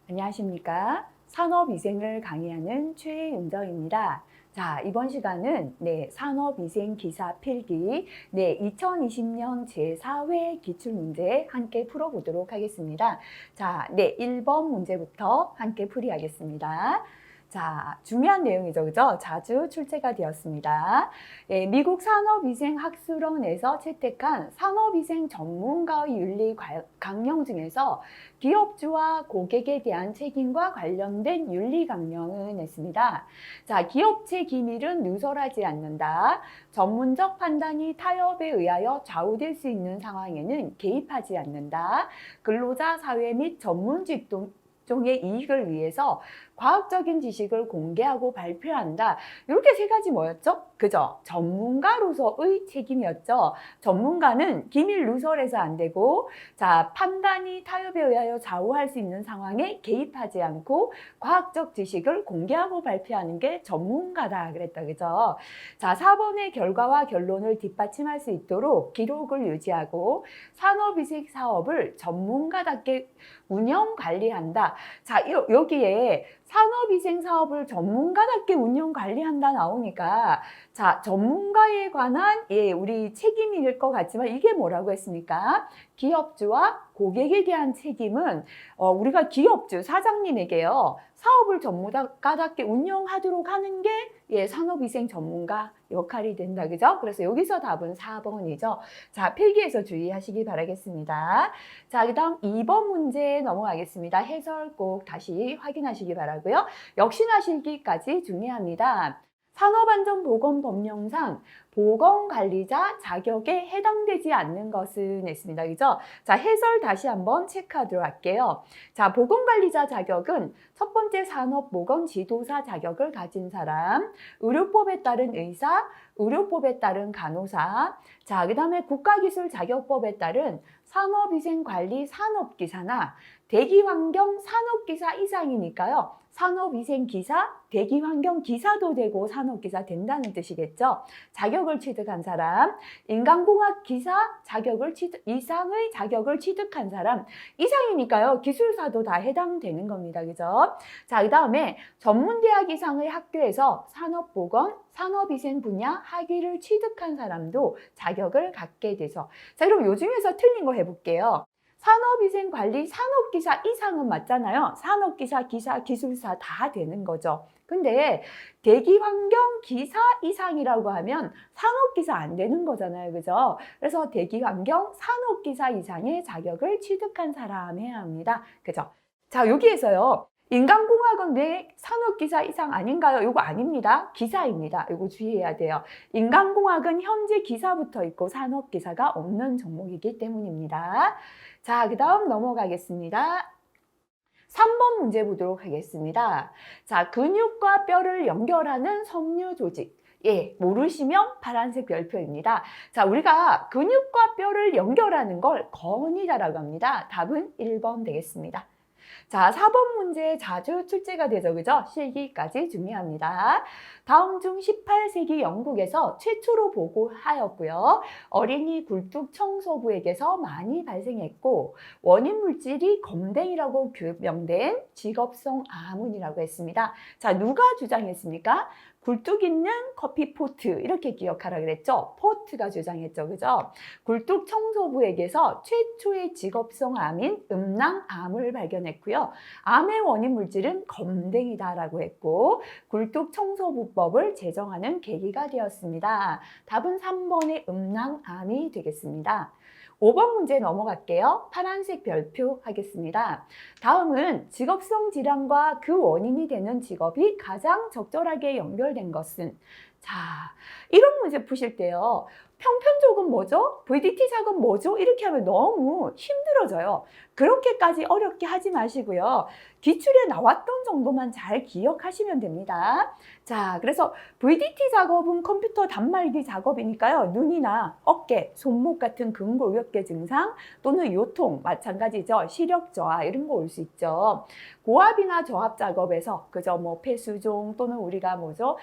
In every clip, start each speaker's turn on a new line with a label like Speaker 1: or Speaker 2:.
Speaker 1: 안녕하십니까. 산업위생을 강의하는 최윤정입니다. 자, 이번 시간은 산업위생 기사 필기 2020년 제4회 기출문제 함께 풀어보도록 하겠습니다. 자, 1번 문제부터 함께 풀이하겠습니다. 자, 중요한 내용이죠. 그죠? 자주 출제가 되었습니다. 미국 산업위생학술원에서 채택한 산업위생 전문가의 윤리 강령 중에서 기업주와 고객에 대한 책임과 관련된 윤리 강령을 냈습니다. 자, 기업체 기밀은 누설하지 않는다. 전문적 판단이 타협에 의하여 좌우될 수 있는 상황에는 개입하지 않는다. 근로자 사회 및 전문 직종의 이익을 위해서 과학적인 지식을 공개하고 발표한다. 이렇게 세 가지 뭐였죠? 그죠? 전문가로서의 책임이었죠. 전문가는 기밀 누설해서 안 되고, 자, 판단이 타협에 의하여 좌우할 수 있는 상황에 개입하지 않고 과학적 지식을 공개하고 발표하는 게 전문가다 그랬다. 그죠? 자, 4번의 결과와 결론을 뒷받침할 수 있도록 기록을 유지하고 산업위생 사업을 전문가답게 운영 관리한다. 자, 여기에 산업위생 사업을 전문가답게 운영 관리한다 나오니까 자, 전문가에 관한 우리 책임일 것 같지만 이게 뭐라고 했습니까? 기업주와 고객에 대한 책임은 우리가 기업주 사장님에게요. 사업을 전문가답게 운영하도록 하는 게 산업위생 전문가 역할이 된다. 그죠? 그래서 여기서 답은 4번이죠. 자, 필기에서 주의하시기 바라겠습니다. 자, 그 다음 2번 문제 넘어가겠습니다. 해설 꼭 다시 확인하시기 바라고요. 역시나 실기까지 중요합니다. 산업안전보건법령상 보건관리자 자격에 해당되지 않는 것은 했습니다. 그죠? 자, 해설 다시 한번 체크하도록 할게요. 자, 보건관리자 자격은 첫 번째 산업보건지도사 자격을 가진 사람, 의료법에 따른 의사, 의료법에 따른 간호사, 자, 그 다음에 국가기술자격법에 따른 산업위생관리 산업기사나 대기환경 산업기사 이상이니까요. 산업위생기사, 대기환경기사도 되고 산업기사 된다는 뜻이겠죠. 자격을 취득한 사람, 인간공학기사 이상의 자격을 취득한 사람, 이상이니까요. 기술사도 다 해당되는 겁니다. 그죠? 자, 그 다음에 전문대학 이상의 학교에서 산업보건, 산업위생 분야 학위를 취득한 사람도 자격을 갖게 돼서. 자, 그럼 요 중에서 틀린 거 해볼게요. 산업위생관리 산업기사 이상은 맞잖아요. 산업기사, 기사, 기술사 다 되는 거죠. 근데 대기환경기사 이상이라고 하면 산업기사 안 되는 거잖아요. 그죠? 그래서 대기환경 산업기사 이상의 자격을 취득한 사람 해야 합니다. 그죠? 자, 여기에서요. 인간공학은 왜 산업기사 이상 아닌가요? 이거 아닙니다. 기사입니다. 이거 주의해야 돼요. 인간공학은 현재 기사부터 있고 산업기사가 없는 종목이기 때문입니다. 자, 그 다음 넘어가겠습니다. 3번 문제 보도록 하겠습니다. 자, 근육과 뼈를 연결하는 섬유 조직. 모르시면 파란색 별표입니다. 자, 우리가 근육과 뼈를 연결하는 걸 건이다라고 합니다. 답은 1번 되겠습니다. 자, 4번 문제 자주 출제가 되죠. 그죠? 실기까지 중요합니다. 다음 중 18세기 영국에서 최초로 보고하였고요. 어린이 굴뚝 청소부에게서 많이 발생했고 원인 물질이 검댕이라고 규명된 직업성 암운이라고 했습니다. 자, 누가 주장했습니까? 굴뚝 있는 커피포트 이렇게 기억하라 그랬죠. 포트가 주장했죠. 그죠? 굴뚝 청소부에게서 최초의 직업성 암인 음낭암을 발견했고요. 암의 원인 물질은 검댕이다라고 했고 굴뚝 청소부법을 제정하는 계기가 되었습니다. 답은 3번의 음낭암이 되겠습니다. 5번 문제 넘어갈게요. 파란색 별표 하겠습니다. 다음은 직업성 질환과 그 원인이 되는 직업이 가장 적절하게 연결된 것은? 자, 이런 문제 푸실 때요. 평편족은 뭐죠? VDT 작은 뭐죠? 이렇게 하면 너무 힘들어져요. 그렇게까지 어렵게 하지 마시고요. 기출에 나왔던 정도만 잘 기억하시면 됩니다. 자, 그래서 VDT 작업은 컴퓨터 단말기 작업이니까요. 눈이나 어깨, 손목 같은 근골격계 증상 또는 요통 마찬가지죠. 시력 저하 이런 거 올 수 있죠. 고압이나 저압 작업에서 그저 뭐 폐수종 또는 우리가 뭐죠?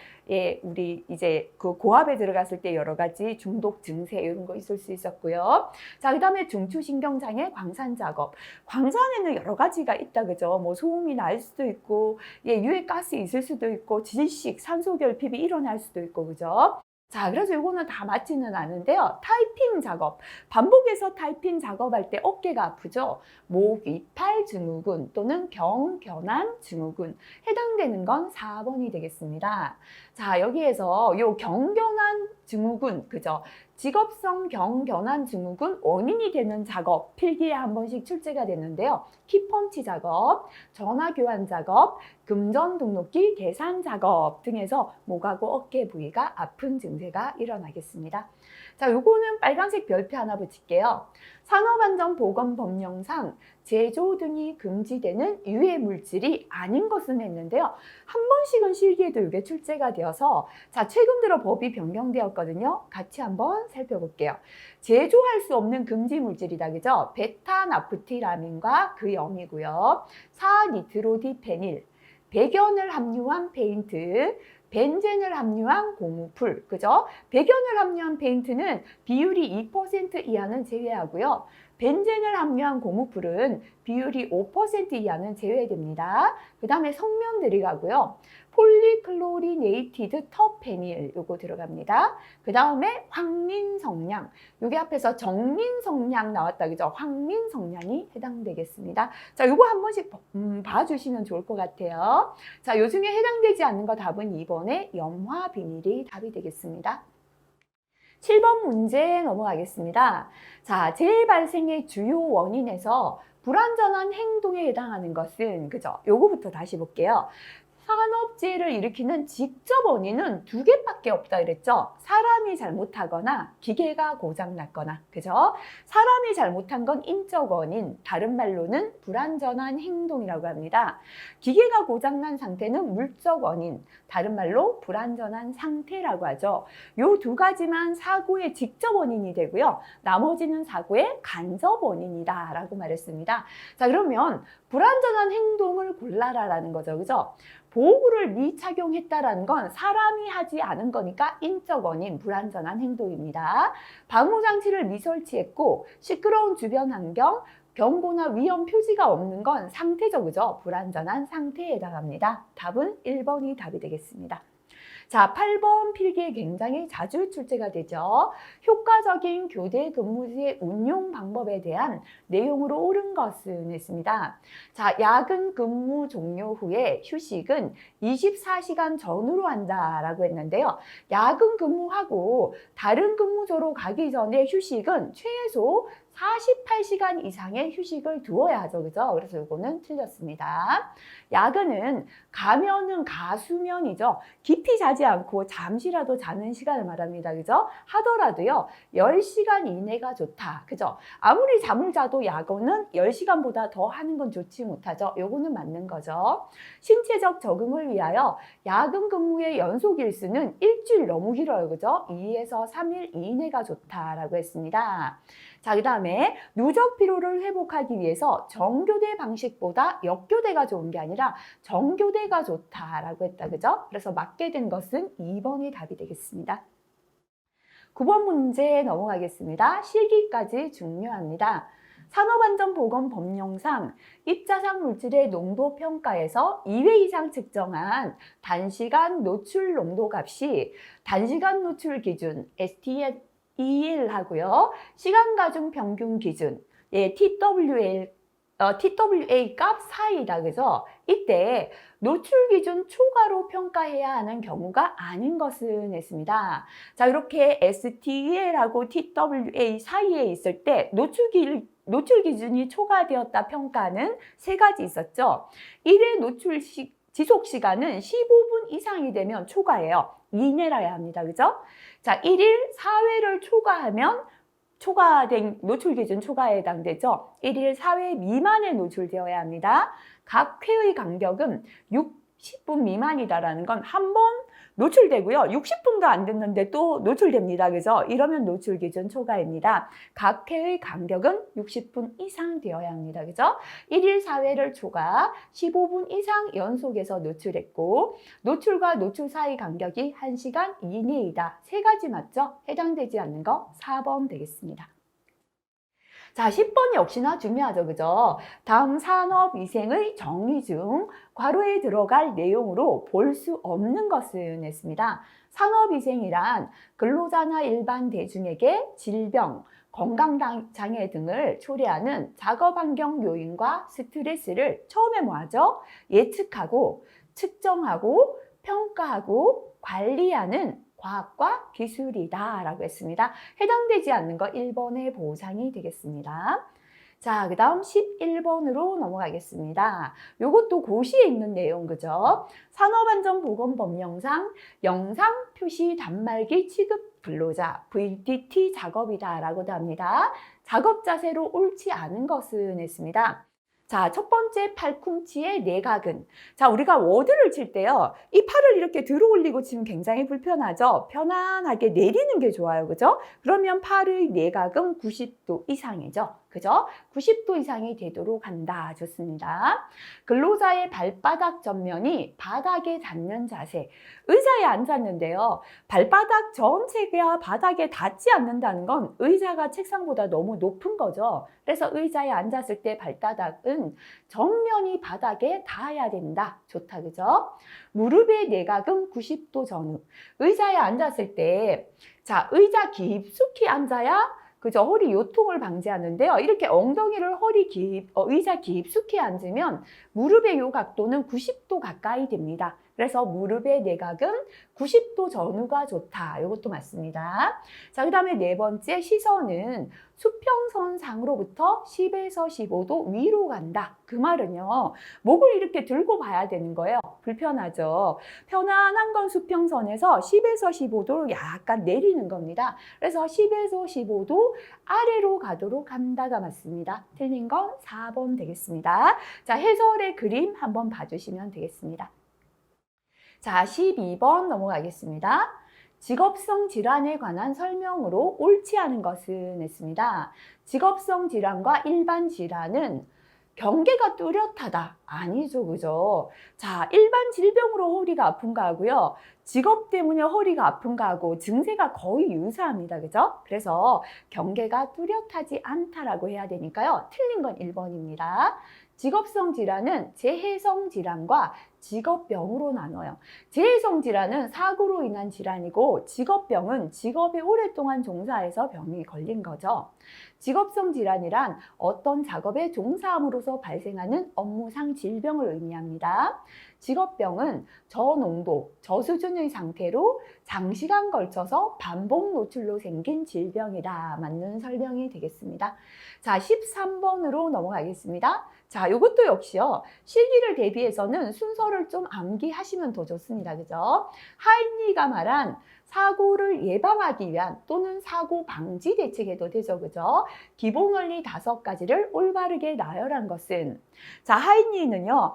Speaker 1: 우리 이제 그 고압에 들어갔을 때 여러 가지 중독 증세 이런 거 있을 수 있었고요. 자, 그다음에 중추신경장애 광산 작업. 광산에는 여러 가지가 있다, 그죠? 뭐 소음이 날 수도 있고, 예, 유해가스 있을 수도 있고, 질식, 산소 결핍이 일어날 수도 있고, 그죠? 자, 그래서 이거는 다 맞지는 않은데요. 타이핑 작업, 반복해서 타이핑 작업할 때 어깨가 아프죠? 목, 위, 팔 증후군 또는 경견한 증후군, 해당되는 건 4번이 되겠습니다. 자, 여기에서 요 경견한 증후군, 그죠? 직업성 경견한 증후군 원인이 되는 작업, 필기에 한 번씩 출제가 됐는데요. 키펀치 작업, 전화 교환 작업, 금전 등록기 계산 작업 등에서 목하고 어깨 부위가 아픈 증세가 일어나겠습니다. 자, 요거는 빨간색 별표 하나 붙일게요. 산업안전보건법령상 제조 등이 금지되는 유해 물질이 아닌 것은 했는데요. 한 번씩은 실기에도 이게 출제가 되어서 자, 최근 들어 법이 변경되었거든요. 같이 한번 살펴볼게요. 제조할 수 없는 금지 물질이다, 그죠? 베타나프티라민과 그 염이고요. 4니트로디페닐, 백연을 함유한 페인트, 벤젠을 함유한 고무풀, 그죠? 백연을 함유한 페인트는 비율이 2% 이하는 제외하고요. 벤젠을 함유한 고무풀은 비율이 5% 이하는 제외됩니다. 그 다음에 성면들이 가고요. 폴리클로리네이티드 터페닐 요거 들어갑니다. 그 다음에 황린성냥, 요게 앞에서 정린성냥 나왔다, 그죠? 황린성냥이 해당되겠습니다. 자, 요거 한 번씩 봐주시면 좋을 것 같아요. 자, 요 중에 해당되지 않는 거 답은 2번에 염화 비닐이 답이 되겠습니다. 7번 문제 넘어가겠습니다. 자, 재해 발생의 주요 원인에서 불완전한 행동에 해당하는 것은, 그죠? 요거부터 다시 볼게요. 산업재해를 일으키는 직접 원인은 두 개밖에 없다 그랬죠. 사람이 잘못하거나 기계가 고장났거나, 그죠? 사람이 잘못한 건 인적 원인, 다른 말로는 불완전한 행동이라고 합니다. 기계가 고장난 상태는 물적 원인, 다른 말로 불완전한 상태라고 하죠. 요 두 가지만 사고의 직접 원인이 되고요. 나머지는 사고의 간접 원인이다 라고 말했습니다. 자, 그러면 불완전한 행동을 골라라라는 거죠, 그죠? 보호구를 미착용했다라는 건 사람이 하지 않은 거니까 인적 원인, 불완전한 행동입니다. 방호장치를 미설치했고 시끄러운 주변 환경, 경보나 위험 표지가 없는 건 상태죠, 그죠? 불완전한 상태에 해당합니다. 답은 1번이 답이 되겠습니다. 자, 8번 필기에 굉장히 자주 출제가 되죠. 효과적인 교대 근무지의 운용 방법에 대한 내용으로 옳은 것은 있습니다. 자, 야근 근무 종료 후에 휴식은 24시간 전후로 한다라고 했는데요. 야근 근무하고 다른 근무조로 가기 전에 휴식은 최소 48시간 이상의 휴식을 두어야 하죠, 그죠? 그래서 이거는 틀렸습니다. 야근은 가면은 가수면이죠. 깊이 자지 않고 잠시라도 자는 시간을 말합니다, 그죠? 하더라도요, 10시간 이내가 좋다, 그죠? 아무리 잠을 자도 야근은 10시간보다 더 하는 건 좋지 못하죠. 요거는 맞는 거죠. 신체적 적응을 위하여 야근 근무의 연속 일수는 일주일 너무 길어요, 그죠? 2에서 3일 이내가 좋다라고 했습니다. 자, 그 다음에 누적 피로를 회복하기 위해서 정교대 방식보다 역교대가 좋은 게 아니라 정교대가 좋다라고 했다, 그죠? 그래서 맞게 된 것은 2번이 답이 되겠습니다. 9번 문제 넘어가겠습니다. 실기까지 중요합니다. 산업안전보건법령상 입자상 물질의 농도 평가에서 2회 이상 측정한 단시간 노출 농도 값이 단시간 노출 기준 STEL 하고요. 시간 가중 평균 기준 TWA 값 사이다, 그죠? 이때 노출 기준 초과로 평가해야 하는 경우가 아닌 것은 했습니다. 자, 이렇게 STEL하고 TWA 사이에 있을 때 노출 기준이 초과되었다 평가는 세 가지 있었죠. 1회 노출 지속 시간은 15분 이상이 되면 초과예요. 이내라야 합니다, 그죠? 자, 1일 4회를 초과하면 초과된 노출 기준 초과에 해당되죠. 1일 4회 미만에 노출되어야 합니다. 각 회의 간격은 60분 미만이다라는 건 한 번 노출되고요. 60분도 안 됐는데 또 노출됩니다. 그죠? 이러면 노출 기준 초과입니다. 각 회의 간격은 60분 이상 되어야 합니다. 그죠? 1일 4회를 초과, 15분 이상 연속해서 노출했고 노출과 노출 사이 간격이 1시간 이내이다. 세 가지 맞죠? 해당되지 않는 거 4번 되겠습니다. 자, 10번 역시나 중요하죠. 그죠? 다음 산업위생의 정의 중 괄호에 들어갈 내용으로 볼 수 없는 것은 했습니다. 산업위생이란 근로자나 일반 대중에게 질병, 건강장애 등을 초래하는 작업환경 요인과 스트레스를 처음에 뭐 하죠? 예측하고 측정하고 평가하고 관리하는 과학과 기술이다 라고 했습니다. 해당되지 않는 거 1번의 보상이 되겠습니다. 자, 그 다음 11번으로 넘어가겠습니다. 요것도 고시에 있는 내용, 그죠? 산업안전보건법령상 영상 표시 단말기 취급 근로자 VDT 작업이다 라고도 합니다. 작업 자세로 옳지 않은 것은 했습니다. 자, 첫 번째 팔꿈치의 내각은, 자, 우리가 워드를 칠 때요, 이 팔을 이렇게 들어 올리고 치면 굉장히 불편하죠. 편안하게 내리는 게 좋아요. 그죠? 그러면 팔의 내각은 90도 이상이죠. 그죠? 90도 이상이 되도록 한다. 좋습니다. 근로자의 발바닥 전면이 바닥에 닿는 자세. 의자에 앉았는데요. 발바닥 전체가 바닥에 닿지 않는다는 건 의자가 책상보다 너무 높은 거죠. 그래서 의자에 앉았을 때 발바닥은 정면이 바닥에 닿아야 된다. 좋다. 그죠? 무릎의 내각은 90도 전후. 의자에 앉았을 때, 자, 의자 깊숙이 앉아야 그죠? 허리 요통을 방지하는데요. 이렇게 엉덩이를 의자 깊숙이 앉으면 무릎의 요 각도는 90도 가까이 됩니다. 그래서 무릎의 내각은 90도 전후가 좋다. 이것도 맞습니다. 자, 그 다음에 네 번째 시선은 수평선상으로부터 10에서 15도 위로 간다. 그 말은요. 목을 이렇게 들고 봐야 되는 거예요. 불편하죠. 편안한 건 수평선에서 10에서 15도로 약간 내리는 겁니다. 그래서 10에서 15도 아래로 가도록 한다가 맞습니다. 틀린 건 4번 되겠습니다. 자, 해설의 그림 한번 봐주시면 되겠습니다. 자, 12번 넘어가겠습니다. 직업성 질환에 관한 설명으로 옳지 않은 것은 했습니다. 직업성 질환과 일반 질환은 경계가 뚜렷하다. 아니죠, 그죠? 자, 일반 질병으로 허리가 아픈 거하고요. 직업 때문에 허리가 아픈 거하고 증세가 거의 유사합니다. 그죠? 그래서 경계가 뚜렷하지 않다라고 해야 되니까요. 틀린 건 1번입니다. 직업성 질환은 재해성 질환과 직업병으로 나눠요. 재해성 질환은 사고로 인한 질환이고 직업병은 직업에 오랫동안 종사해서 병이 걸린 거죠. 직업성 질환이란 어떤 작업에 종사함으로써 발생하는 업무상 질병을 의미합니다. 직업병은 저농도, 저수준의 상태로 장시간 걸쳐서 반복 노출로 생긴 질병이다. 맞는 설명이 되겠습니다. 자, 13번으로 넘어가겠습니다. 자, 이것도 역시요. 실기를 대비해서는 순서를 좀 암기하시면 더 좋습니다. 그죠? 하인리가 말한 사고를 예방하기 위한 또는 사고 방지 대책에도 되죠. 그죠? 기본 원리 5가지를 올바르게 나열한 것은, 자, 하인리는요.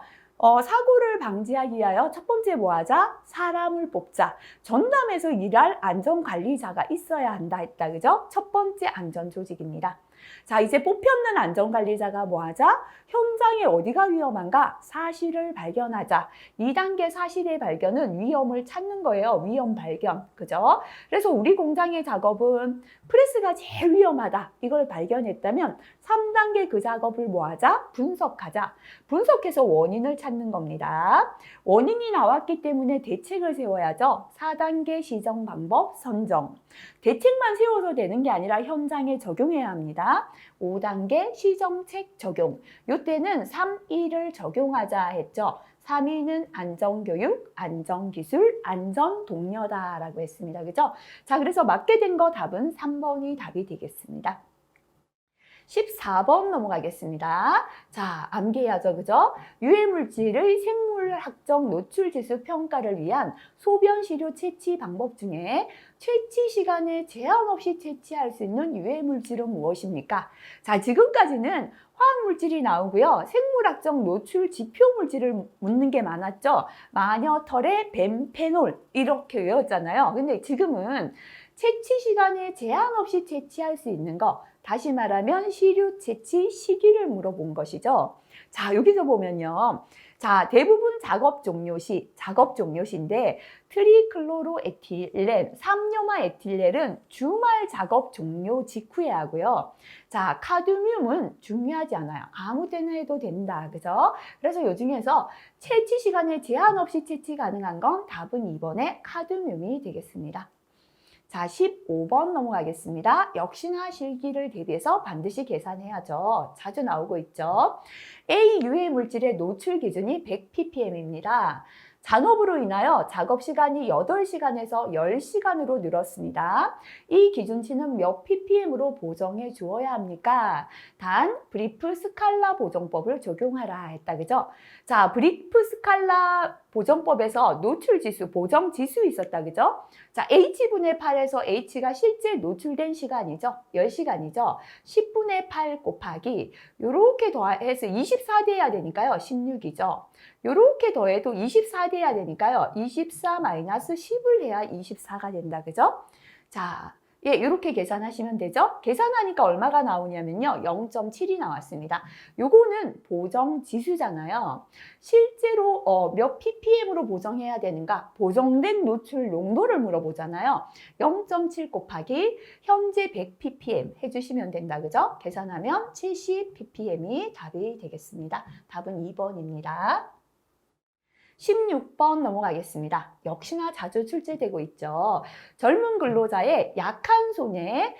Speaker 1: 사고를 방지하기 위하여 첫 번째 뭐 하자? 사람을 뽑자. 전담해서 일할 안전관리자가 있어야 한다 했다. 그죠? 첫 번째 안전조직입니다. 자, 이제 뽑혔는 안전관리자가 뭐 하자? 현장에 어디가 위험한가? 사실을 발견하자. 2단계 사실의 발견은 위험을 찾는 거예요. 위험 발견. 그죠? 그래서 우리 공장의 작업은 프레스가 제일 위험하다. 이걸 발견했다면 3단계 그 작업을 뭐 하자? 분석하자. 분석해서 원인을 찾는 겁니다. 원인이 나왔기 때문에 대책을 세워야죠. 4단계 시정 방법 선정. 대책만 세워서 되는 게 아니라 현장에 적용해야 합니다. 5단계 시정책 적용. 이때는 3E를 적용하자 했죠. 3E는 안전교육, 안전기술, 안전동료다라고 했습니다. 그죠? 자, 그래서 맞게 된 거 답은 3번이 답이 되겠습니다. 14번 넘어가겠습니다. 자, 암기해야죠. 그죠? 유해물질의 생물학적 노출지수 평가를 위한 소변 시료 채취 방법 중에 채취 시간에 제한 없이 채취할 수 있는 유해물질은 무엇입니까? 자, 지금까지는 화학물질이 나오고요. 생물학적 노출 지표물질을 묻는 게 많았죠. 마녀, 털의 벤페놀 이렇게 외웠잖아요. 근데 지금은 채취 시간에 제한 없이 채취할 수 있는 거, 다시 말하면 시료 채취 시기를 물어본 것이죠. 자, 여기서 보면요. 자, 대부분 작업 종료시인데 트리클로로에틸렌, 3요마 에틸렌은 주말 작업 종료 직후에 하고요. 자, 카드뮴은 중요하지 않아요. 아무 때나 해도 된다. 그죠? 그래서 요 중에서 채취 시간에 제한 없이 채취 가능한 건 답은 2번의 카드뮴이 되겠습니다. 자, 15번 넘어가겠습니다. 역시나 실기를 대비해서 반드시 계산해야죠. 자주 나오고 있죠. A 유해 물질의 노출 기준이 100ppm입니다. 잔업으로 인하여 작업 시간이 8시간에서 10시간으로 늘었습니다. 이 기준치는 몇 ppm으로 보정해 주어야 합니까? 단, 브리프 스칼라 보정법을 적용하라 했다. 그죠? 자, 브리프 스칼라 보정법에서 노출 지수, 보정 지수 있었다. 그죠? 자, H분의 8에서 H가 실제 노출된 시간이죠. 10시간이죠. 10분의 8 곱하기 요렇게 더해서 24 돼야 되니까요. 16이죠. 요렇게 더해도 24 돼야 되니까요. 24 마이너스 10을 해야 24가 된다. 그죠? 자, 예, 이렇게 계산하시면 되죠? 계산하니까 얼마가 나오냐면요. 0.7이 나왔습니다. 요거는 보정 지수잖아요. 실제로 몇 ppm으로 보정해야 되는가? 보정된 노출 농도를 물어보잖아요. 0.7 곱하기 현재 100 ppm 해주시면 된다. 그죠? 계산하면 70 ppm이 답이 되겠습니다. 답은 2번입니다. 16번 넘어가겠습니다. 역시나 자주 출제되고 있죠. 젊은 근로자의 약한 손에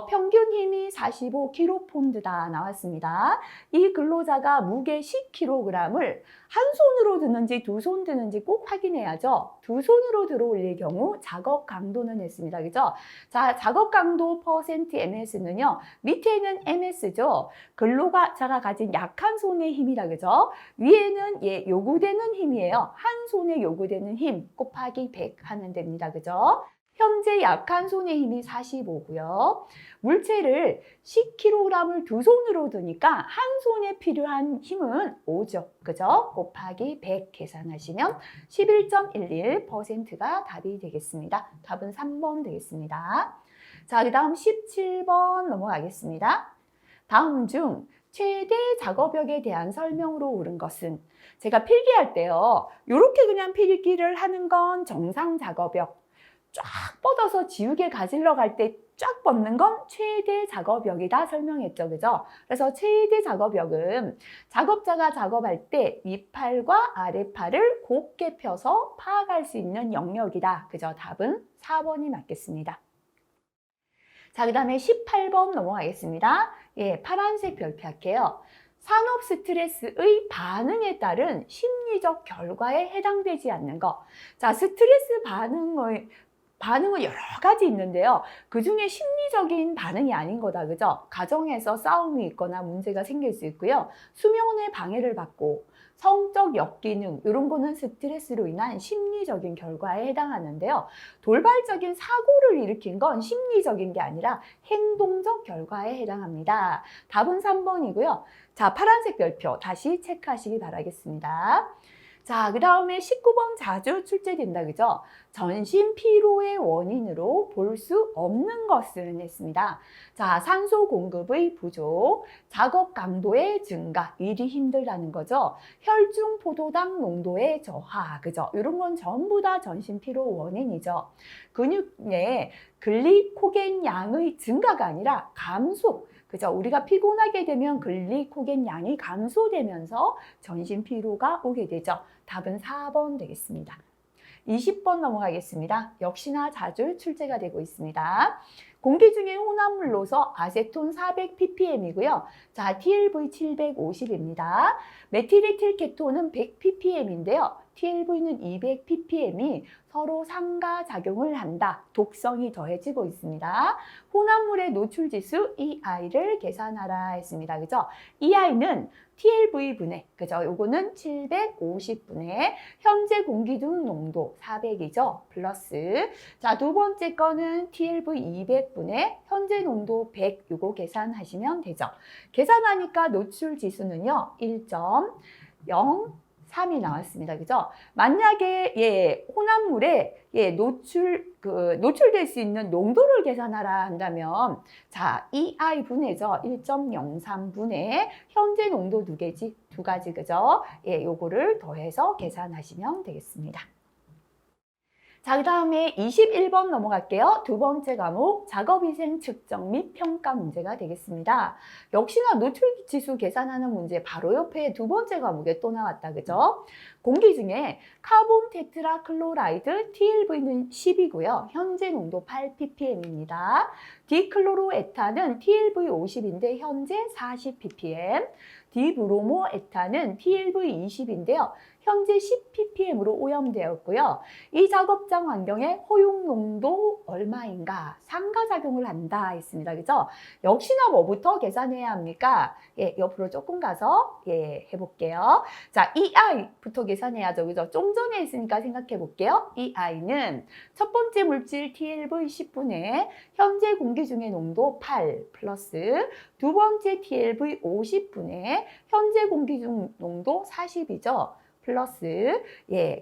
Speaker 1: 평균 힘이 45kg다 나왔습니다. 이 근로자가 무게 10kg을 한 손으로 드는지 두 손 드는지 꼭 확인해야죠. 두 손으로 들어 올릴 경우 작업 강도는 했습니다. 그죠? 자, 작업 강도 퍼센트 MS는요. 밑에는 MS죠. 근로자가 가진 약한 손의 힘이다. 그죠? 위에는 요구되는 힘이에요. 한 손에 요구되는 힘 곱하기 100 하면 됩니다. 그죠? 현재 약한 손의 힘이 45고요. 물체를 10kg을 두 손으로 드니까 한 손에 필요한 힘은 5죠. 그죠? 곱하기 100 계산하시면 11.11%가 답이 되겠습니다. 답은 3번 되겠습니다. 자, 그 다음 17번 넘어가겠습니다. 다음 중 최대 작업력에 대한 설명으로 옳은 것은 제가 필기할 때요. 이렇게 그냥 필기를 하는 건 정상 작업력. 쫙 뻗어서 지우개 가지러 갈 때 쫙 뻗는 건 최대 작업력이다 설명했죠. 그죠? 그래서 최대 작업력은 작업자가 작업할 때 윗팔과 아랫팔을 곱게 펴서 파악할 수 있는 영역이다. 그죠? 답은 4번이 맞겠습니다. 자, 그 다음에 18번 넘어가겠습니다. 예, 파란색 별표 할게요. 산업 스트레스의 반응에 따른 심리적 결과에 해당되지 않는 것. 자, 스트레스 반응은 여러 가지 있는데요. 그중에 심리적인 반응이 아닌 거다. 그죠? 가정에서 싸움이 있거나 문제가 생길 수 있고요. 수면에 방해를 받고 성적 역기능 이런 거는 스트레스로 인한 심리적인 결과에 해당하는데요. 돌발적인 사고를 일으킨 건 심리적인 게 아니라 행동적 결과에 해당합니다. 답은 3번이고요. 자, 파란색 별표 다시 체크하시기 바라겠습니다. 자, 그 다음에 19번 자주 출제된다. 그죠? 전신 피로의 원인으로 볼 수 없는 것은 했습니다. 자, 산소 공급의 부족, 작업 강도의 증가, 일이 힘들다는 거죠. 혈중 포도당 농도의 저하, 그죠? 이런 건 전부 다 전신 피로 원인이죠. 근육 내 글리코겐 양의 증가가 아니라 감소. 그죠? 우리가 피곤하게 되면 글리코겐 양이 감소되면서 전신 피로가 오게 되죠. 답은 4번 되겠습니다. 20번 넘어가겠습니다. 역시나 자주 출제가 되고 있습니다. 공기 중에 혼합물로서 아세톤 400ppm이고요. 자, TLV 750입니다. 메틸에틸 케톤은 100ppm인데요. TLV는 200ppm이 서로 상가작용을 한다. 독성이 더해지고 있습니다. 혼합물의 노출 지수 EI를 계산하라 했습니다. 그죠? EI는 TLV분의, 그죠? 요거는 750분의 현재 공기 중 농도 400이죠. 플러스. 자, 두 번째 거는 TLV 200분의 현재 농도 100, 요거 계산하시면 되죠. 계산하니까 노출 지수는요, 1.0 3이 나왔습니다. 그죠? 만약에 혼합물에 노출될 수 있는 농도를 계산하라 한다면 자, EI 분해죠. 1.03분의 현재 농도 두 가지 그죠? 요거를 더해서 계산하시면 되겠습니다. 자, 그 다음에 21번 넘어갈게요. 두 번째 과목 작업위생 측정 및 평가 문제가 되겠습니다. 역시나 노출지수 계산하는 문제 바로 옆에 두 번째 과목에 또 나왔다. 그죠? 공기 중에 카본 테트라클로라이드 TLV는 10이고요. 현재 농도 8ppm입니다. 디클로로에탄은 TLV 50인데 현재 40ppm. 디브로모에탄은 TLV 20인데요. 현재 10ppm으로 오염되었고요. 이 작업장 환경의 허용 농도 얼마인가 상가작용을 한다 했습니다. 그죠? 역시나 뭐부터 계산해야 합니까? 옆으로 조금 가서 해볼게요. 자, EI부터 계산해야죠. 그죠? 좀 전에 했으니까 생각해 볼게요. EI는 첫 번째 물질 TLV 10분의 현재 공기 중의 농도 8 플러스 두 번째 TLV 50분의 현재 공기 중 농도 40이죠. 플러스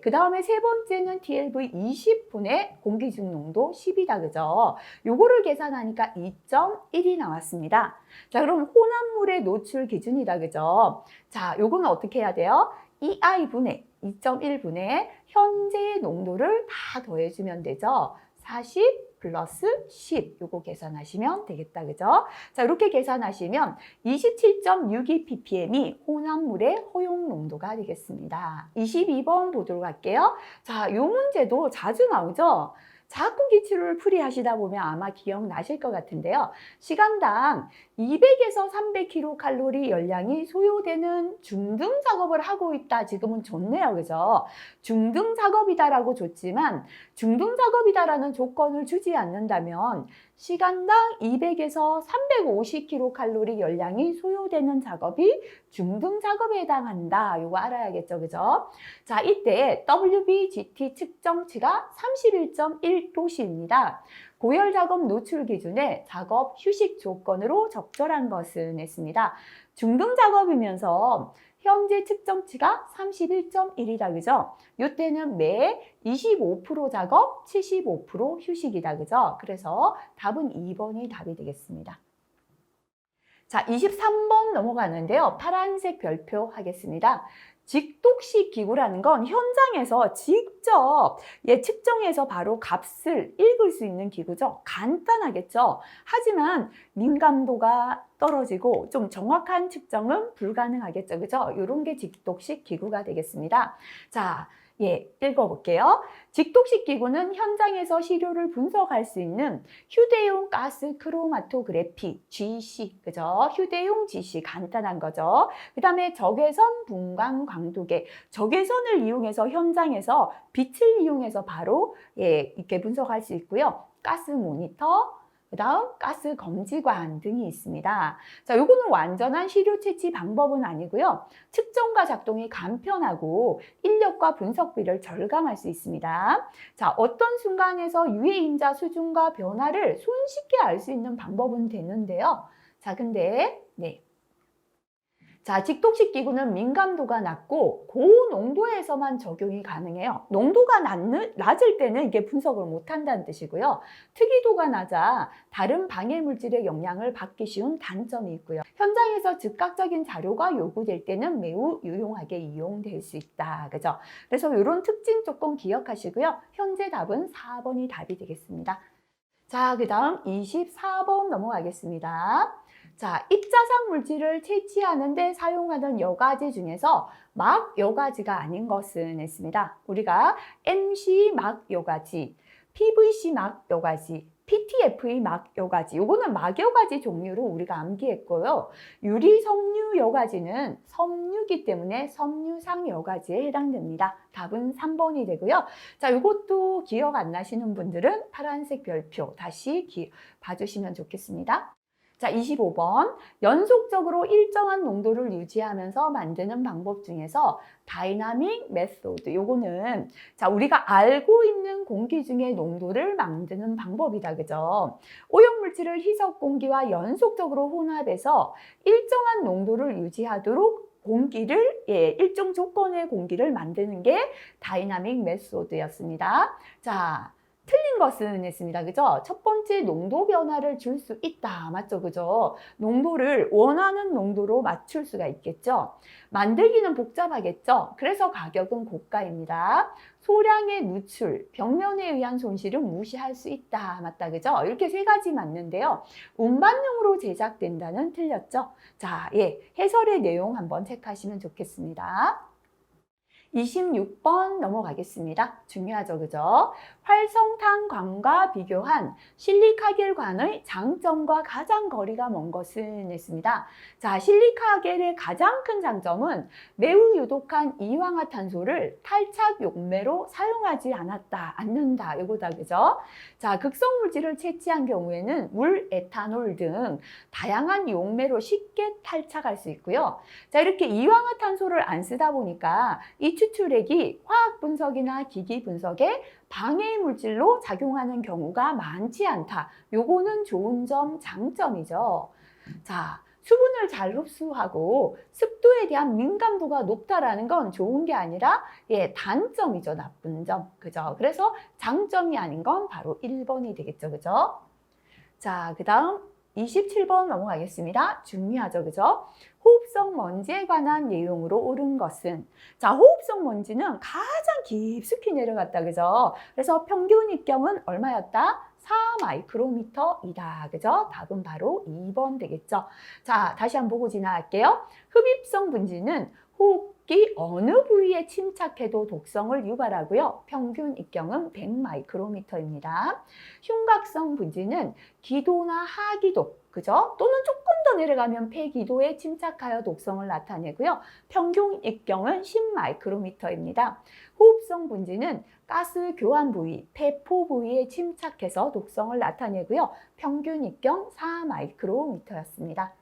Speaker 1: 그 다음에 세 번째는 TLV 20분의 공기 중 농도 10이다. 그죠? 요거를 계산하니까 2.1이 나왔습니다. 자, 그럼 혼합물의 노출 기준이다. 그죠? 자, 요거는 어떻게 해야 돼요? EI분의 2.1분의 현재의 농도를 다 더해주면 되죠. 40 플러스 10 요거 계산하시면 되겠다. 그죠? 자, 이렇게 계산하시면 27.62ppm이 혼합물의 허용 농도가 되겠습니다. 22번 보도록 할게요. 자, 요 문제도 자주 나오죠? 자꾸 기출을 풀이하시다 보면 아마 기억나실 것 같은데요. 시간당 200에서 300kcal 열량이 소요되는 중등 작업을 하고 있다. 지금은 좋네요. 그죠? 중등 작업이다라고 줬지만 중등 작업이다라는 조건을 주지 않는다면 시간당 200에서 350kcal 열량이 소요되는 작업이 중등 작업에 해당한다. 이거 알아야겠죠. 그죠? 자, 이때 WBGT 측정치가 31.1도씨입니다. 고열 작업 노출 기준의 작업 휴식 조건으로 적절한 것은 했습니다. 중등 작업이면서 현재 측정치가 31.1이다. 그죠? 이때는 매 25% 작업, 75% 휴식이다. 그죠? 그래서 답은 2번이 답이 되겠습니다. 자, 23번 넘어가는데요. 파란색 별표 하겠습니다. 직독식 기구라는 건 현장에서 직접 측정해서 바로 값을 읽을 수 있는 기구죠. 간단하겠죠. 하지만 민감도가 떨어지고 좀 정확한 측정은 불가능하겠죠. 그죠? 이런 게 직독식 기구가 되겠습니다. 자, 읽어볼게요. 직독식 기구는 현장에서 시료를 분석할 수 있는 휴대용 가스 크로마토그래피, GC, 그죠? 휴대용 GC, 간단한 거죠. 그 다음에 적외선 분광 광도계, 적외선을 이용해서 현장에서 빛을 이용해서 바로 이렇게 분석할 수 있고요. 가스 모니터, 그 다음 가스 검지관 등이 있습니다. 자, 요거는 완전한 시료 채취 방법은 아니고요. 측정과 작동이 간편하고 인력과 분석비를 절감할 수 있습니다. 자, 어떤 순간에서 유해 인자 수준과 변화를 손쉽게 알 수 있는 방법은 되는데요. 자, 근데 자, 직독식 기구는 민감도가 낮고 고농도에서만 적용이 가능해요. 농도가 낮을 때는 이게 분석을 못한다는 뜻이고요. 특이도가 낮아 다른 방해 물질의 영향을 받기 쉬운 단점이 있고요. 현장에서 즉각적인 자료가 요구될 때는 매우 유용하게 이용될 수 있다. 그죠? 그래서 이런 특징 조금 기억하시고요. 현재 답은 4번이 답이 되겠습니다. 자, 그 다음 24번 넘어가겠습니다. 자, 입자상 물질을 채취하는 데 사용하는 여과지 중에서 막 여과지가 아닌 것은 했습니다. 우리가 MC 막 여과지, PVC 막 여과지, PTFE 막 여과지, 요거는 막 여과지 종류로 우리가 암기했고요. 유리 섬유 여과지는 섬유기 때문에 섬유상 여과지에 해당됩니다. 답은 3번이 되고요. 자, 요것도 기억 안 나시는 분들은 파란색 별표 다시 봐주시면 좋겠습니다. 자, 25번. 연속적으로 일정한 농도를 유지하면서 만드는 방법 중에서 다이나믹 메소드. 요거는 자, 우리가 알고 있는 공기 중의 농도를 만드는 방법이다. 그죠? 오염물질을 희석 공기와 연속적으로 혼합해서 일정한 농도를 유지하도록 공기를 일정 조건의 공기를 만드는 게 다이나믹 메소드였습니다. 자, 틀린 것은 했습니다. 그죠? 첫 번째 농도 변화를 줄 수 있다. 맞죠? 그죠? 농도를 원하는 농도로 맞출 수가 있겠죠? 만들기는 복잡하겠죠? 그래서 가격은 고가입니다. 소량의 누출, 벽면에 의한 손실은 무시할 수 있다. 맞다. 그죠? 이렇게 세 가지 맞는데요. 운반용으로 제작된다는 틀렸죠? 자, 해설의 내용 한번 체크하시면 좋겠습니다. 26번 넘어가겠습니다. 중요하죠, 그죠? 활성탄광과 비교한 실리카겔관의 장점과 가장 거리가 먼 것은 했습니다. 자, 실리카겔의 가장 큰 장점은 매우 유독한 이황화탄소를 탈착 용매로 사용하지 않는다. 이거다, 그죠? 자, 극성 물질을 채취한 경우에는 물, 에탄올 등 다양한 용매로 쉽게 탈착할 수 있고요. 자, 이렇게 이황화탄소를 안 쓰다 보니까 이 추출액이 화학 분석이나 기기 분석에 방해 물질로 작용하는 경우가 많지 않다. 요거는 좋은 점, 장점이죠. 자, 수분을 잘 흡수하고 습도에 대한 민감도가 높다라는 건 좋은 게 아니라 단점이죠. 나쁜 점. 그죠? 그래서 장점이 아닌 건 바로 1번이 되겠죠. 그죠? 자, 그다음 27번 넘어가겠습니다. 중요하죠. 그죠? 호흡성 먼지에 관한 내용으로 옳은 것은, 자, 호흡성 먼지는 가장 깊숙이 내려갔다. 그죠? 그래서 평균 입경은 얼마였다? 4 마이크로미터이다. 그죠? 답은 바로 2번 되겠죠. 자, 다시 한번 보고 지나갈게요. 흡입성 분지는 호흡기 어느 부위에 침착해도 독성을 유발하고요. 평균 입경은 100 마이크로미터입니다. 흉곽성 분지는 기도나 하기도, 그죠? 또는 조금 더 내려가면 폐기도에 침착하여 독성을 나타내고요. 평균 입경은 10 마이크로미터입니다. 호흡성 분지는 가스 교환 부위, 폐포 부위에 침착해서 독성을 나타내고요. 평균 입경 4 마이크로미터였습니다.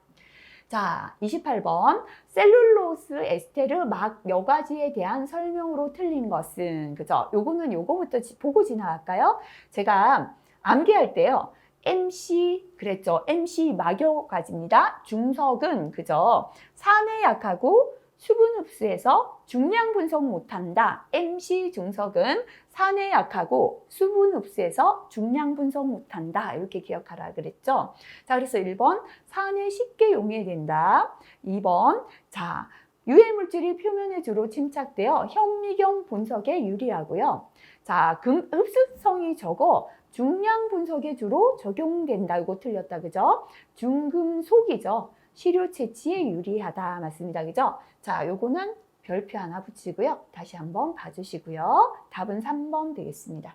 Speaker 1: 자, 28번. 셀룰로스 에스테르 막 여과지에 대한 설명으로 틀린 것은, 그죠? 요거는 요거부터 보고 지나갈까요? 제가 암기할 때요. MC 그랬죠. MC 막여과지입니다. 중석은, 그죠? 산에 약하고 수분 흡수해서 중량 분석 못한다. MC 중석은 산에 약하고 수분 흡수해서 중량 분석 못한다. 이렇게 기억하라 그랬죠. 자, 그래서 1번 산에 쉽게 용해된다. 2번 자, 유해 물질이 표면에 주로 침착되어 현미경 분석에 유리하고요. 자, 흡수성이 적어 중량 분석에 주로 적용된다. 이거 틀렸다. 그죠? 중금속이죠. 시료 채취에 유리하다. 맞습니다. 그죠? 자, 요거는 별표 하나 붙이고요. 다시 한번 봐주시고요. 답은 3번 되겠습니다.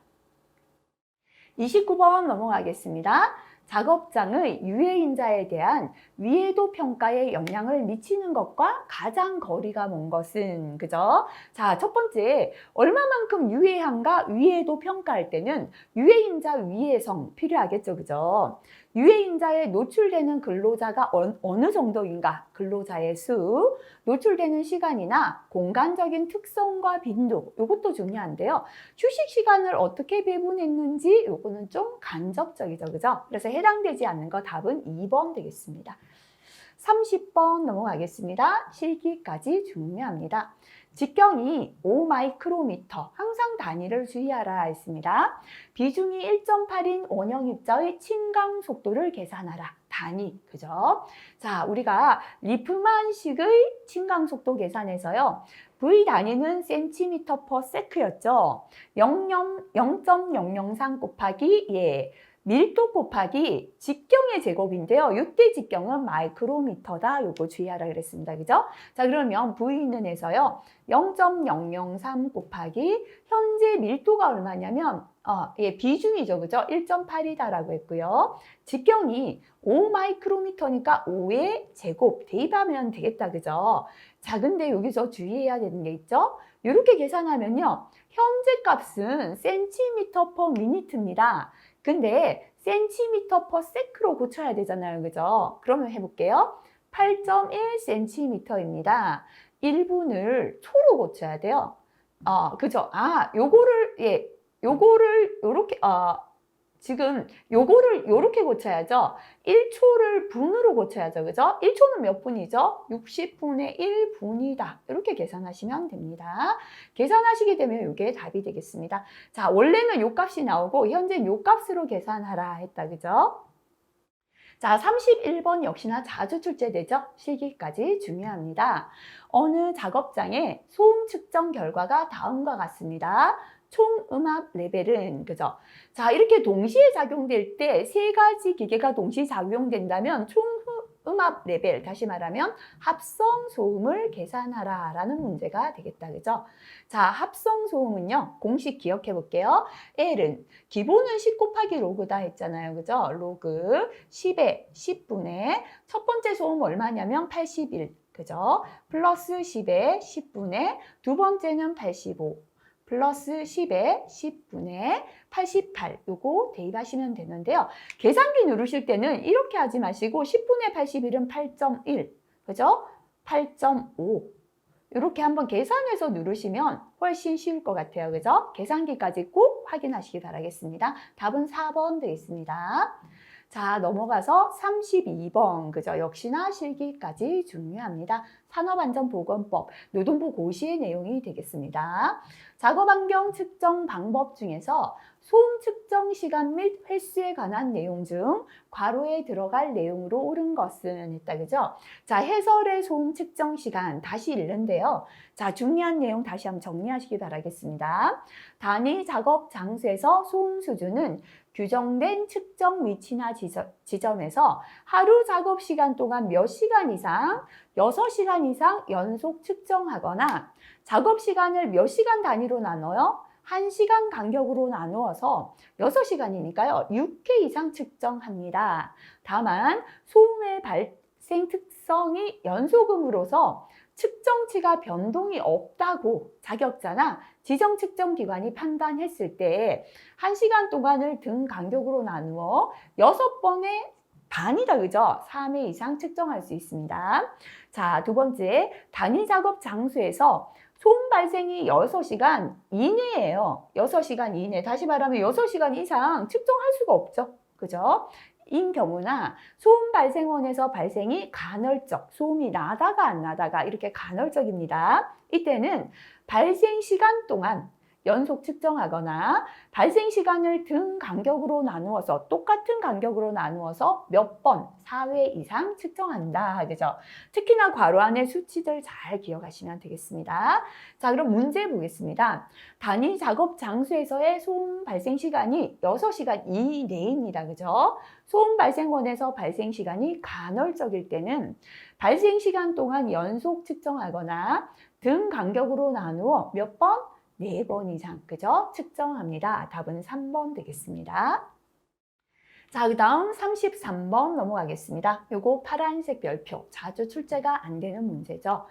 Speaker 1: 29번 넘어가겠습니다. 작업장의 유해인자에 대한 위해도 평가에 영향을 미치는 것과 가장 거리가 먼 것은, 그죠? 자, 첫 번째, 얼마만큼 유해한가 위해도 평가할 때는 유해인자 위해성 필요하겠죠, 그죠? 유해인자에 노출되는 근로자가 어느 정도인가, 근로자의 수, 노출되는 시간이나 공간적인 특성과 빈도, 이것도 중요한데요. 휴식 시간을 어떻게 배분했는지 요거는 좀 간접적이죠, 그죠? 그래서 해당되지 않는 거 답은 2번 되겠습니다. 30번 넘어가겠습니다. 실기까지 중요합니다. 직경이 5 마이크로미터, 항상 단위를 주의하라 했습니다. 비중이 1.8인 원형 입자의 침강 속도를 계산하라. 단위, 그죠? 자, 우리가 리프만식의 침강 속도 계산에서요. V 단위는 센티미터 퍼 세크였죠. 0.003 곱하기 밀도 곱하기 직경의 제곱인데요. 이때 직경은 마이크로미터다. 요거 주의하라 그랬습니다. 그죠? 자, 그러면 V는 에서요. 0.003 곱하기 현재 밀도가 얼마냐면 비중이죠. 그죠? 1.8이다라고 했고요. 직경이 5 마이크로미터니까 5의 제곱 대입하면 되겠다. 그죠? 자, 근데 여기서 주의해야 되는 게 있죠? 이렇게 계산하면요. 현재 값은 센티미터 퍼 미니트입니다. 근데 센티미터 퍼 세크로 고쳐야 되잖아요. 그죠? 그러면 해볼게요. 8.1cm입니다. 1분을 초로 고쳐야 돼요. 그죠? 요거를 요렇게, 지금 요거를 요렇게 고쳐야죠. 1초를 분으로 고쳐야죠. 그죠? 1초는 몇 분이죠? 60분의 1분이다. 이렇게 계산하시면 됩니다. 계산하시게 되면 이게 답이 되겠습니다. 자, 원래는 요 값이 나오고 현재 요 값으로 계산하라 했다. 그죠? 자, 31번 역시나 자주 출제되죠? 실기까지 중요합니다. 어느 작업장의 소음 측정 결과가 다음과 같습니다. 총 음압 레벨은, 그죠? 자, 이렇게 동시에 작용될 때 세 가지 기계가 동시에 작용된다면 총 음압 레벨, 다시 말하면 합성 소음을 계산하라 라는 문제가 되겠다. 그죠? 자, 합성 소음은요, 공식 기억해 볼게요. L은 기본은 10 곱하기 로그다 했잖아요. 그죠? 로그 10의 10분의 첫 번째 소음 얼마냐면 81. 그죠? 플러스 10의 10분의 두 번째는 85. 플러스 10의 10분의 88 요거 대입하시면 되는데요. 계산기 누르실 때는 이렇게 하지 마시고 10분의 81은 8.1 그죠? 8.5 이렇게 한번 계산해서 누르시면 훨씬 쉬울 것 같아요. 그죠? 계산기까지 꼭 확인하시기 바라겠습니다. 답은 4번 되겠습니다. 자, 넘어가서 32번, 그죠? 역시나 실기까지 중요합니다. 산업안전보건법, 노동부 고시의 내용이 되겠습니다. 작업환경 측정 방법 중에서 소음 측정 시간 및 횟수에 관한 내용 중 괄호에 들어갈 내용으로 옳은 것은 했다, 그죠? 자, 해설의 소음 측정 시간 다시 읽는데요. 자, 중요한 내용 다시 한번 정리하시기 바라겠습니다. 단위 작업 장소에서 소음 수준은 규정된 측정 위치나 지점에서 하루 작업 시간 동안 몇 시간 이상, 6시간 이상 연속 측정하거나 작업 시간을 몇 시간 단위로 나눠요? 1시간 간격으로 나누어서 6시간이니까요. 6회 이상 측정합니다. 다만 소음의 발생 특성이 연소금으로서 측정치가 변동이 없다고 자격자나 지정 측정 기관이 판단했을 때 1시간 동안을 등 간격으로 나누어 6번의 반이다. 그죠? 3회 이상 측정할 수 있습니다. 자, 두 번째, 단위 작업 장소에서 소음 발생이 6시간 이내예요. 6시간 이내. 다시 말하면 6시간 이상 측정할 수가 없죠. 그죠? 인 경우나 소음 발생원에서 발생이 간헐적, 소음이 나다가 안 나다가 이렇게 간헐적입니다. 이때는 발생 시간 동안 연속 측정하거나 발생 시간을 등 간격으로 나누어서 똑같은 간격으로 나누어서 몇 번, 4회 이상 측정한다. 그죠? 특히나 괄호 안에 수치들 잘 기억하시면 되겠습니다. 자, 그럼 문제 보겠습니다. 단위 작업 장소에서의 소음 발생 시간이 6시간 이내입니다. 그죠? 소음 발생원에서 발생 시간이 간헐적일 때는 발생 시간 동안 연속 측정하거나 등 간격으로 나누어 몇 번? 4번 이상, 그죠? 측정합니다. 답은 3번 되겠습니다. 자, 그 다음 33번 넘어가겠습니다. 요거 파란색 별표, 자주 출제가 안 되는 문제죠.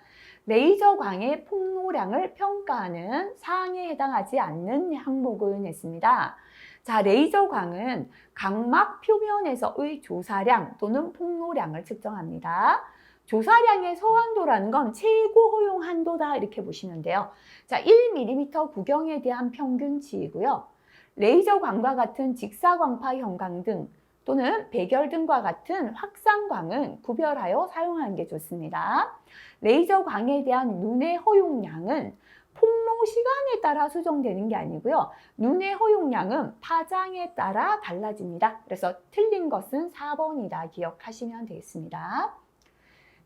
Speaker 1: 레이저 광의 폭로량을 평가하는 사항에 해당하지 않는 항목은 했습니다. 자, 레이저 광은 각막 표면에서의 조사량 또는 폭로량을 측정합니다. 조사량의 서한도라는 건 최고 허용 한도다 이렇게 보시면 돼요. 자, 1mm 구경에 대한 평균치이고요. 레이저 광과 같은 직사광파 형광 등 또는 백열 등과 같은 확산광은 구별하여 사용하는 게 좋습니다. 레이저 광에 대한 눈의 허용량은 폭로 시간에 따라 수정되는 게 아니고요. 눈의 허용량은 파장에 따라 달라집니다. 그래서 틀린 것은 4번이다 기억하시면 되겠습니다.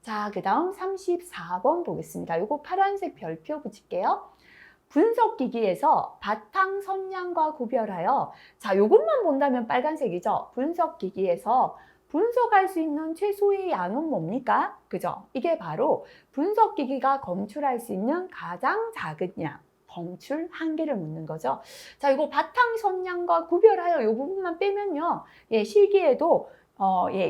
Speaker 1: 자, 그 다음 34번 보겠습니다. 요거 파란색 별표 붙일게요. 분석기기에서 바탕 선량과 구별하여, 자, 요것만 본다면 빨간색이죠. 분석기기에서 분석할 수 있는 최소의 양은 뭡니까? 그죠? 이게 바로 분석기기가 검출할 수 있는 가장 작은 양. 검출 한계를 묻는 거죠. 자, 이거 바탕 선량과 구별하여 요 부분만 빼면요. 예, 실기에도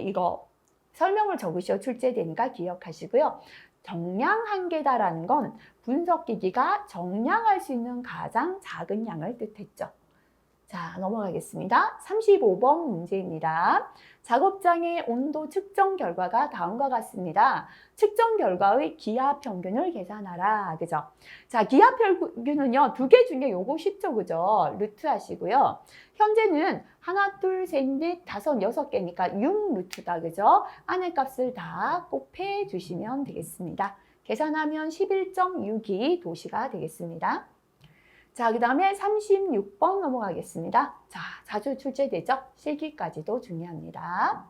Speaker 1: 이거 설명을 적으셔 출제되니까 기억하시고요. 정량 한계다라는 건 분석기기가 정량할 수 있는 가장 작은 양을 뜻했죠. 자, 넘어가겠습니다. 35번 문제입니다. 작업장의 온도 측정 결과가 다음과 같습니다. 측정 결과의 기하 평균을 계산하라. 그죠? 자, 기하 평균은요, 두 개 중에 요거 쉽죠? 그죠? 루트 하시고요. 현재는 하나, 둘, 셋, 넷, 다섯, 여섯 개니까 6 루트다. 그죠? 안에 값을 다 곱해 주시면 되겠습니다. 계산하면 11.62 도시가 되겠습니다. 자, 그 다음에 36번 넘어가겠습니다. 자, 자주 출제되죠? 실기까지도 중요합니다.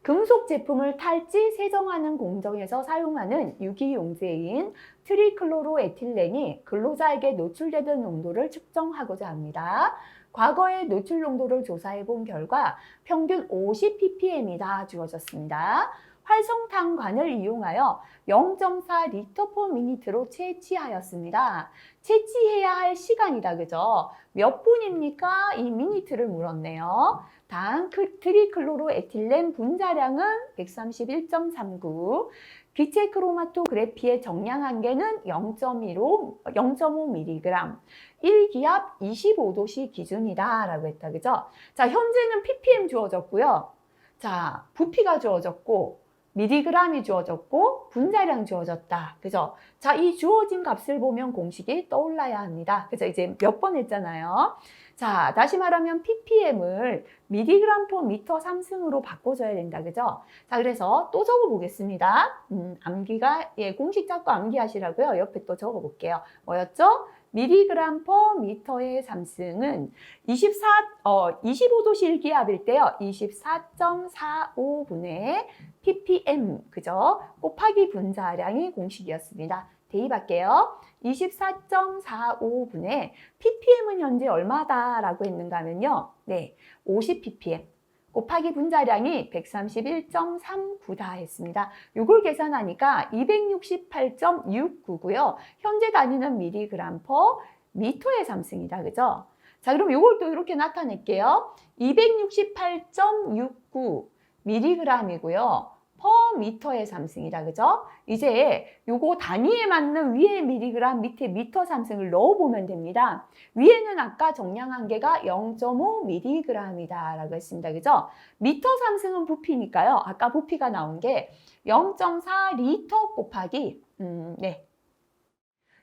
Speaker 1: 금속 제품을 탈지 세정하는 공정에서 사용하는 유기용제인 트리클로로에틸렌이 근로자에게 노출되는 농도를 측정하고자 합니다. 과거의 노출 농도를 조사해 본 결과 평균 50ppm이다 주어졌습니다. 활성탄관을 이용하여 0.4 리터/미니트로 채취하였습니다. 채취해야 할 시간이다. 그죠? 몇 분입니까? 이 미니트를 물었네요. 다음 트리클로로에틸렌 분자량은 131.39. 기체 크로마토그래피의 정량 한계는 0.5mg. 1기압 25도씨 기준이다 라고 했다. 그죠? 자, 현재는 ppm 주어졌고요. 자, 부피가 주어졌고 미리그램이 주어졌고 분자량 주어졌다. 그죠? 자, 이 주어진 값을 보면 공식이 떠올라야 합니다. 그죠? 이제 몇 번 했잖아요. 자, 다시 말하면 ppm을 미리그램/미터 3승으로 바꿔줘야 된다. 그죠? 자, 그래서 또 적어보겠습니다. 암기가, 예, 공식 잡고 암기하시라고요. 옆에 또 적어볼게요. 뭐였죠? 미리그램/미터의 3승은 25도 실기압일 때요. 24.45분의 ppm, 그죠? 곱하기 분자량이 공식이었습니다. 대입할게요. 24.45분의 ppm은 현재 얼마다라고 했는가 하면요. 네, 50ppm. 곱하기 분자량이 131.39다 했습니다. 이걸 계산하니까 268.69고요. 현재 단위는 미리그램/미터의 3승이다. 그죠? 자, 그럼 이걸 또 이렇게 나타낼게요. 268.69 미리그램이고요. 퍼미터의 3승이다. 그죠? 이제 요거 단위에 맞는 위에 미리그램, 밑에 미터 3승을 넣어보면 됩니다. 위에는 아까 정량 한계가 0.5mg이다 라고 했습니다. 그죠? 미터 3승은 부피니까요. 아까 부피가 나온 게 0.4 리터 곱하기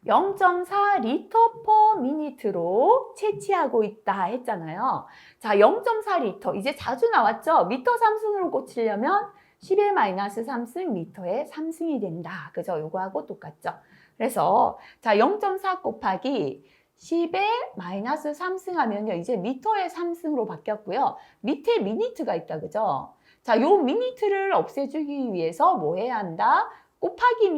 Speaker 1: 0.4 리터/미니트로 채취하고 있다 했잖아요. 자, 0.4 리터 이제 자주 나왔죠? 미터 3승으로 꽂히려면 10의 마이너스 3승 미터의 3승이 된다. 그죠? 요거하고 똑같죠? 그래서 자, 0.4 곱하기 10의 마이너스 3승 하면요. 이제 미터의 3승으로 바뀌었고요. 밑에 미니트가 있다. 그죠? 자, 요 미니트를 없애주기 위해서 뭐 해야 한다? 곱하기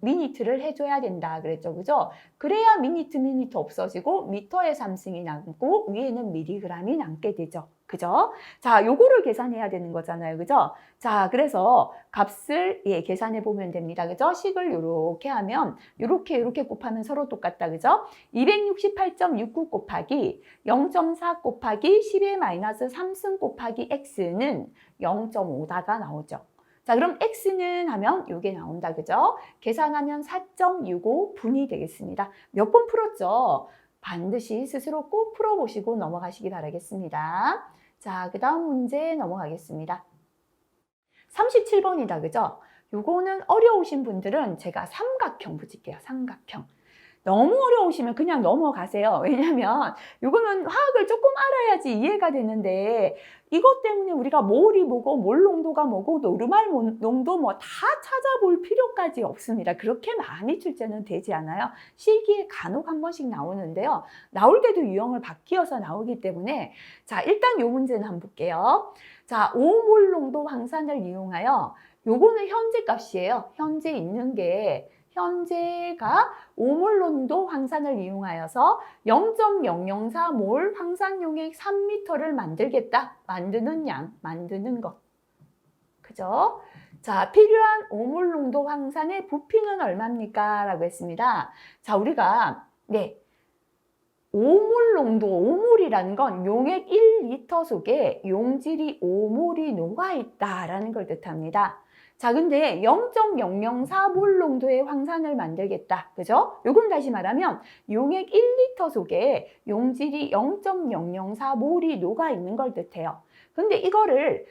Speaker 1: 미니트를 해줘야 된다 그랬죠. 그죠? 그래야 미니트 없어지고 미터의 3승이 남고 위에는 미리그램이 남게 되죠. 그죠? 자, 요거를 계산해야 되는 거잖아요. 그죠? 자, 그래서 값을 계산해 보면 됩니다. 그죠? 식을 요렇게 하면 요렇게 곱하면 서로 똑같다. 그죠? 268.69 곱하기 0.4 곱하기 10의 마이너스 3승 곱하기 x는 0.5다가 나오죠. 자, 그럼 x는 하면 이게 나온다. 그죠? 계산하면 4.65분이 되겠습니다. 몇 번 풀었죠? 반드시 스스로 꼭 풀어보시고 넘어가시기 바라겠습니다. 자, 그 다음 문제 넘어가겠습니다. 37번이다. 그죠? 요거는 어려우신 분들은 제가 삼각형 붙일게요. 삼각형. 너무 어려우시면 그냥 넘어가세요. 왜냐면 이거는 화학을 조금 알아야지 이해가 되는데 이것 때문에 우리가 몰이 뭐고 몰 농도가 뭐고 노르말 농도 뭐 다 찾아볼 필요까지 없습니다. 그렇게 많이 출제는 되지 않아요. 실기에 간혹 한 번씩 나오는데요. 나올 때도 유형을 바뀌어서 나오기 때문에 자, 일단 요 문제는 한번 볼게요. 자, 5몰 농도 황산을 이용하여 요거는 현재 값이에요. 현재 있는 게 현재가 5몰 농도 황산을 이용하여서 0.004몰 황산용액 3m를 만들겠다. 만드는 양, 만드는 것. 그죠? 자, 필요한 5몰 농도 황산의 부피는 얼마입니까? 라고 했습니다. 자, 우리가 5몰 농도, 5몰이라는 건 용액 1리터 속에 용질이 5몰이 녹아있다라는 걸 뜻합니다. 자, 근데 0.004몰 농도의 황산을 만들겠다. 그죠? 요건 다시 말하면 용액 1리터 속에 용질이 0.004몰이 녹아 있는 걸 뜻해요. 근데 이거를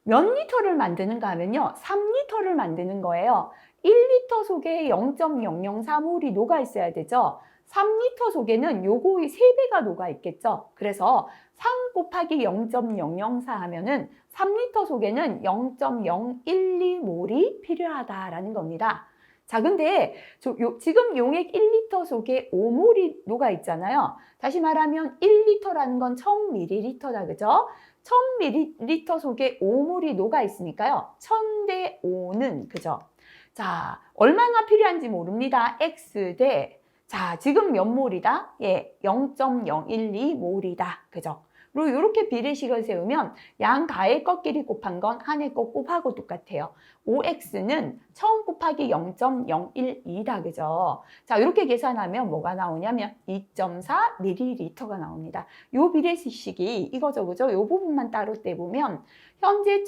Speaker 1: 몇 리터를 만드는가 하면요. 3리터를 만드는 거예요. 1리터 속에 0.004몰이 녹아 있어야 되죠. 3리터 속에는 요거의 3배가 녹아 있겠죠. 그래서 3 곱하기 0.004 하면은 3리터 속에는 0.012몰이 필요하다라는 겁니다. 자, 근데 지금 용액 1리터 속에 5몰이 녹아 있잖아요. 다시 말하면 1리터라는 건 1000ml다. 그죠? 1000ml 속에 5몰이 녹아 있으니까요. 1000대 5는 그죠? 자, 얼마나 필요한지 모릅니다. X 대 자, 지금 몇 몰이다? 예, 0.012몰이다. 그죠? 그리고 이렇게 비례식을 세우면 양 가의 것끼리 곱한 건 한의 것 곱하고 똑같아요. 5x는 1000 곱하기 0.012다. 그죠? 자, 이렇게 계산하면 뭐가 나오냐면 2.4ml가 나옵니다. 요 비례식이 이거죠. 그죠? 요 부분만 따로 떼보면 현재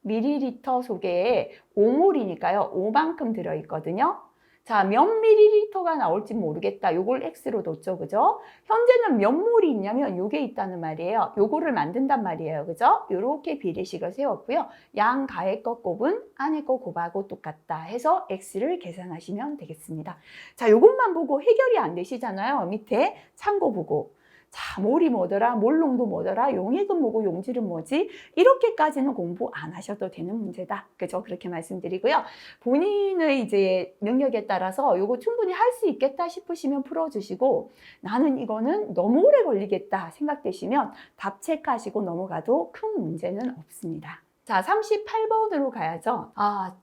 Speaker 1: 1000ml 속에 5몰이니까요. 5만큼 들어있거든요. 자, 몇 밀리리터가 나올지 모르겠다. 요걸 X로 뒀죠. 그죠? 현재는 몇 몰이 있냐면 요게 있다는 말이에요. 요거를 만든단 말이에요. 그죠? 요렇게 비례식을 세웠고요. 양 가의 것 곱은 안의 것 곱하고 똑같다 해서 X를 계산하시면 되겠습니다. 자, 요것만 보고 해결이 안 되시잖아요. 밑에 참고 보고. 자, 몰이 뭐더라, 몰농도 뭐더라, 용액은 뭐고 용질은 뭐지? 이렇게까지는 공부 안 하셔도 되는 문제다. 그죠? 그렇게 말씀드리고요. 본인의 이제 능력에 따라서 요거 충분히 할 수 있겠다 싶으시면 풀어주시고, 나는 이거는 너무 오래 걸리겠다 생각되시면 답 체크하시고 넘어가도 큰 문제는 없습니다. 자, 38번으로 가야죠.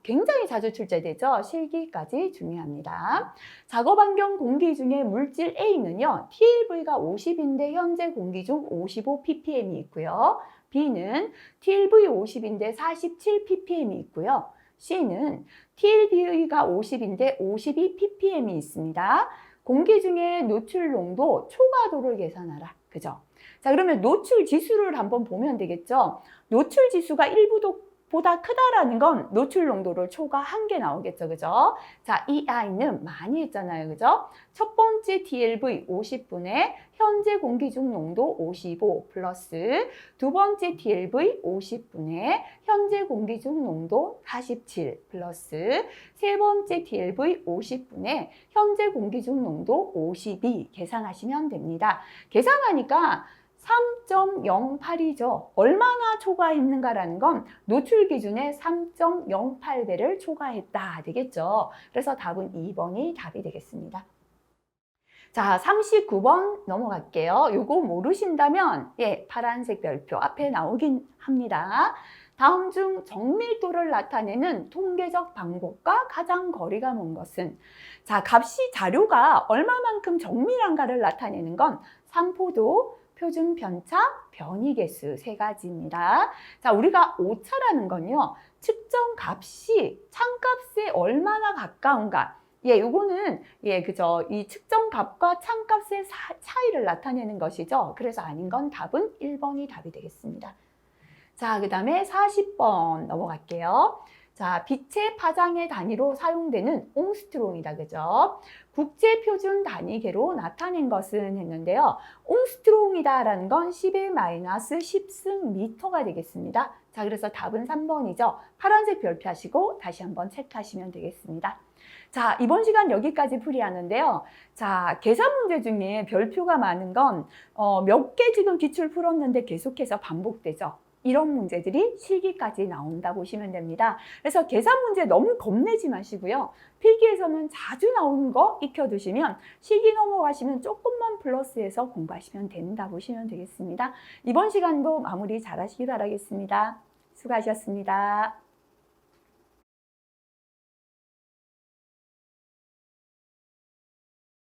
Speaker 1: 굉장히 자주 출제되죠. 실기까지 중요합니다. 작업 환경 공기 중에 물질 A는요, TLV가 50인데 현재 공기 중 55ppm이 있고요. B는 TLV 50인데 47ppm이 있고요. C는 TLV가 50인데 52ppm이 있습니다. 공기 중에 노출 농도 초과도를 계산하라. 그죠? 자, 그러면 노출 지수를 한번 보면 되겠죠. 노출 지수가 1보다 크다라는 건 노출 농도를 초과한 게 나오겠죠. 그죠? 자, 이 아이는 많이 했잖아요. 그죠? 첫 번째 TLV 50분의 현재 공기 중 농도 55 플러스 두 번째 TLV 50분의 현재 공기 중 농도 47 플러스 세 번째 TLV 50분의 현재 공기 중 농도 52 계산하시면 됩니다. 계산하니까 3.08이죠. 얼마나 초과했는가라는 건 노출 기준의 3.08배를 초과했다 되겠죠. 그래서 답은 2번이 답이 되겠습니다. 자, 39번 넘어갈게요. 요거 모르신다면 파란색 별표 앞에 나오긴 합니다. 다음 중 정밀도를 나타내는 통계적 방법과 가장 거리가 먼 것은? 자, 값이 자료가 얼마만큼 정밀한가를 나타내는 건 산포도, 표준 편차, 변이 개수 세 가지입니다. 자, 우리가 오차라는 건요, 측정 값이 참값에 얼마나 가까운가. 요거는 그죠. 이 측정 값과 참값의 차이를 나타내는 것이죠. 그래서 아닌 건 답은 1번이 답이 되겠습니다. 자, 그 다음에 40번 넘어갈게요. 자, 빛의 파장의 단위로 사용되는 옹스트롱이다. 그죠? 국제 표준 단위계로 나타낸 것은 했는데요. 옹스트롱이다라는 건 10의 마이너스 10승 미터가 되겠습니다. 자, 그래서 답은 3번이죠. 파란색 별표하시고 다시 한번 체크하시면 되겠습니다. 자, 이번 시간 여기까지 풀이하는데요. 자, 계산 문제 중에 별표가 많은 건 몇 개 지금 기출 풀었는데 계속해서 반복되죠. 이런 문제들이 실기까지 나온다 보시면 됩니다. 그래서 계산 문제 너무 겁내지 마시고요. 필기에서는 자주 나오는 거 익혀두시면 실기 넘어가시면 조금만 플러스해서 공부하시면 된다 보시면 되겠습니다. 이번 시간도 마무리 잘 하시기 바라겠습니다. 수고하셨습니다.